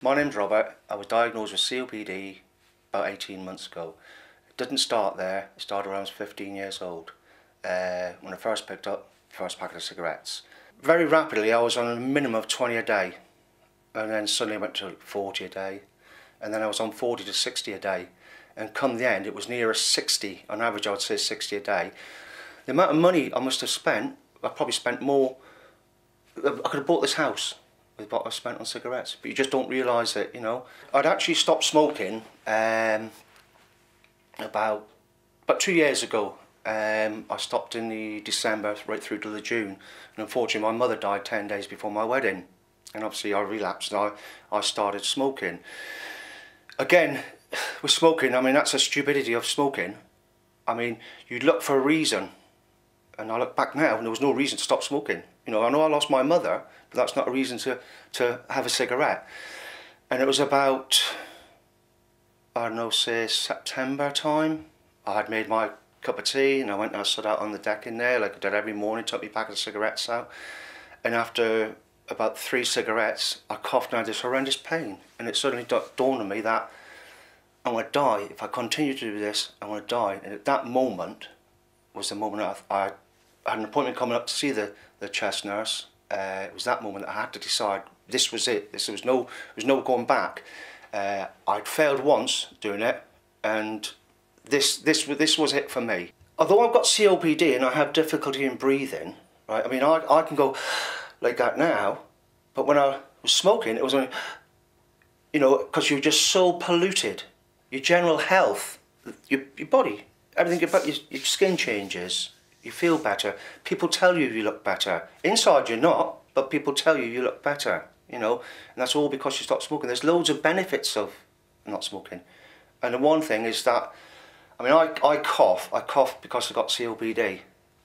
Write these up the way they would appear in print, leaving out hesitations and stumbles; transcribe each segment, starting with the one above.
My name's Robert. I was diagnosed with COPD about 18 months ago. It didn't start there. It started when I was 15 years old, when I first picked up the first packet of cigarettes. Very rapidly I was on a minimum of 20 a day, and then suddenly I went to 40 a day, and then I was on 40 to 60 a day, and come the end it was nearer 60. On average I would say 60 a day. The amount of money I must have spent, I probably spent more. I could have bought this house with what I spent on cigarettes, but you just don't realise it, you know. I'd actually stopped smoking about 2 years ago. I stopped in the December right through to the June, and unfortunately my mother died 10 days before my wedding, and obviously I relapsed and I started smoking. Again, with smoking, I mean, that's the stupidity of smoking. I mean, you'd look for a reason, and I look back now and there was no reason to stop smoking. You know I lost my mother, but that's not a reason to have a cigarette. And it was about, I don't know, say September time. I had made my cup of tea and I went and I stood out on the deck in there like I did every morning, took my packet of cigarettes out. And after about 3 cigarettes, I coughed and I had this horrendous pain. And it suddenly dawned on me that I'm going to die. If I continue to do this, I'm going to die. And at that moment was the moment I had an appointment coming up to see the chest nurse. It was that moment that I had to decide this was it. There was no going back. I'd failed once doing it, and this was it for me. Although I've got COPD and I have difficulty in breathing, right? I mean, I can go like that now, but when I was smoking, it was only, you know, because you're just so polluted. Your general health, your body, everything about your skin changes. You feel better. People tell you look better. Inside you're not, but people tell you look better, you know, and that's all because you stop smoking. There's loads of benefits of not smoking. And the one thing is that, I mean, I cough because I got COPD.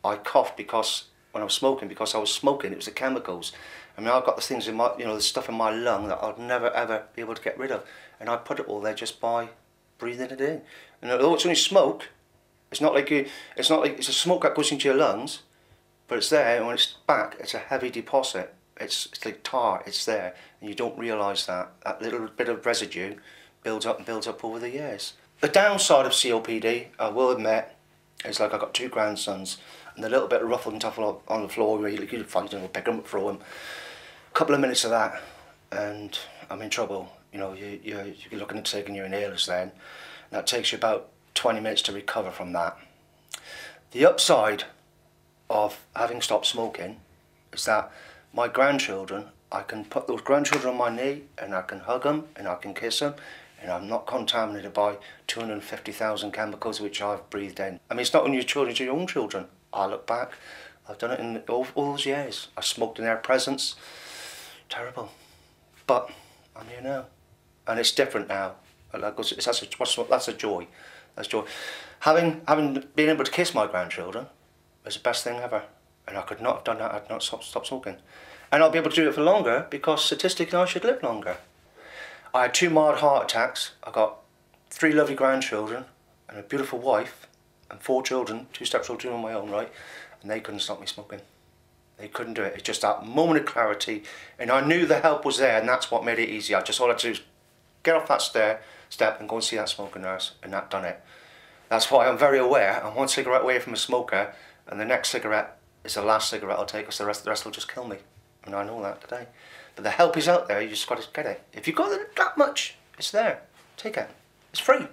I cough because, when I was smoking, because I was smoking, it was the chemicals. I mean, I've got the things in my, you know, the stuff in my lung that I'd never ever be able to get rid of. And I put it all there just by breathing it in. And although it's only smoke, it's not like it's a smoke that goes into your lungs, but it's there, and when it's back, it's a heavy deposit. It's like tar, it's there, and you don't realise that. That little bit of residue builds up and builds up over the years. The downside of COPD, I will admit, is like I've got 2 grandsons, and they're a little bit ruffled and tough on the floor, where you find them, pick them up, throw them. A couple of minutes of that, and I'm in trouble. You know, you're looking at taking your inhalers then, and that takes you about 20 minutes to recover from that. The upside of having stopped smoking is that my grandchildren, I can put those grandchildren on my knee and I can hug them and I can kiss them, and I'm not contaminated by 250,000 chemicals which I've breathed in. I mean, it's not only your children, it's your own children. I look back, I've done it in all those years. I smoked in their presence. Terrible. But I'm here now. And it's different now. That's a joy. That's joy. Having been able to kiss my grandchildren is the best thing ever, and I could not have done that had I not stopped smoking. And I'll be able to do it for longer because statistically I should live longer. I had 2 mild heart attacks. I got 3 lovely grandchildren and a beautiful wife and 4 children, 2 stepchildren on my own right, and they couldn't stop me smoking. They couldn't do it. It's just that moment of clarity, and I knew the help was there, and that's what made it easy. All I had to do was get off that step and go and see that smoking nurse, and that done it. That's why I'm very aware. I'm 1 cigarette away from a smoker, and the next cigarette is the last cigarette I'll take, because the rest will just kill me. And I know that today. But the help is out there, you just got to get it. If you've got that much, it's there. Take it. It's free.